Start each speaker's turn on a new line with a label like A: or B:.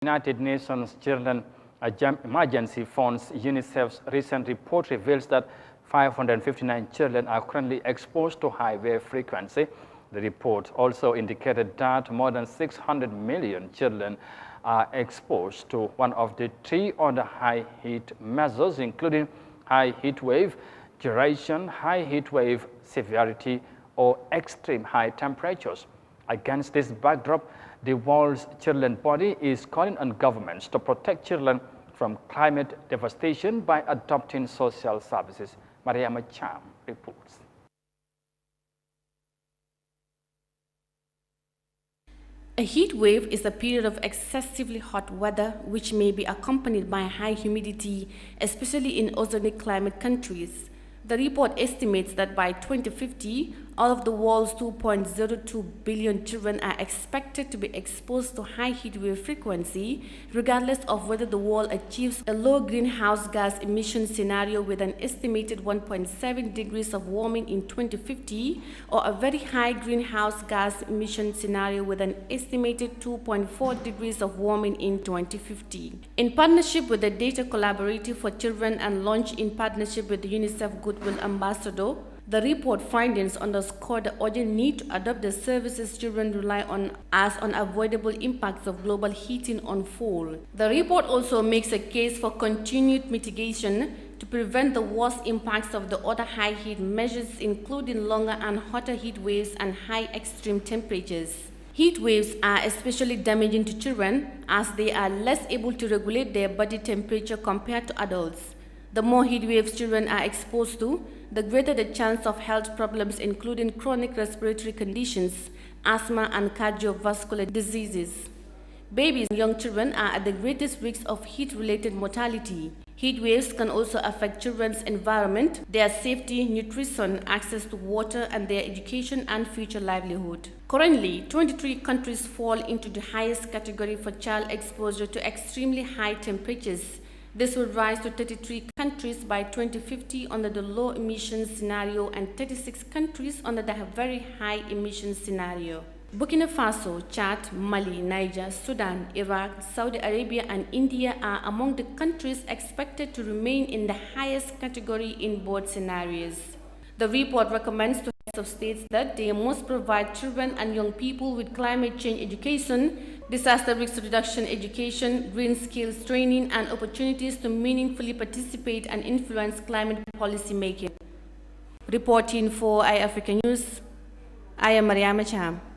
A: United Nations Children Emergency Fund's Unicef's recent report reveals that 559 children are currently exposed to high wave frequency. The report also indicated that more than 600 million children are exposed to one of the three other high heat measures, including high heat wave duration, high heat wave severity, or extreme high temperatures. Against this backdrop, the world's children body is calling on governments to protect children from climate devastation by adopting social services. Yahya Jammeh reports.
B: A heat wave is a period of excessively hot weather which may be accompanied by high humidity, especially in oceanic climate countries. The report estimates that by 2050, all of the world's 2.02 billion children are expected to be exposed to high heat wave frequency, regardless of whether the world achieves a low greenhouse gas emission scenario with an estimated 1.7 degrees of warming in 2050, or a very high greenhouse gas emission scenario with an estimated 2.4 degrees of warming in 2050. In partnership with the Data Collaborative for Children and launched in partnership with the Unicef Goodwill Ambassador, the report findings underscore the urgent need to adopt the services children rely on as unavoidable impacts of global heating unfold. The report also makes a case for continued mitigation to prevent the worst impacts of the other high heat measures, including longer and hotter heat waves and high extreme temperatures. Heat waves are especially damaging to children as they are less able to regulate their body temperature compared to adults. The more heat waves children are exposed to, the greater the chance of health problems including chronic respiratory conditions, asthma, and cardiovascular diseases. Babies and young children are at the greatest risk of heat-related mortality. Heat waves can also affect children's environment, their safety, nutrition, access to water, and their education and future livelihood. Currently, 23 countries fall into the highest category for child exposure to extremely high temperatures. This will rise to 33 countries by 2050 under the low emissions scenario and 36 countries under the very high emissions scenario. Burkina Faso, Chad, Mali, Niger, Sudan, Iraq, Saudi Arabia, and India are among the countries expected to remain in the highest category in both scenarios. The report recommends to heads of states that they must provide children and young people with climate change education, disaster risk reduction education, green skills training, and opportunities to meaningfully participate and influence climate policy making. Reporting for Eyeafrica News, I am Yahya Jammeh.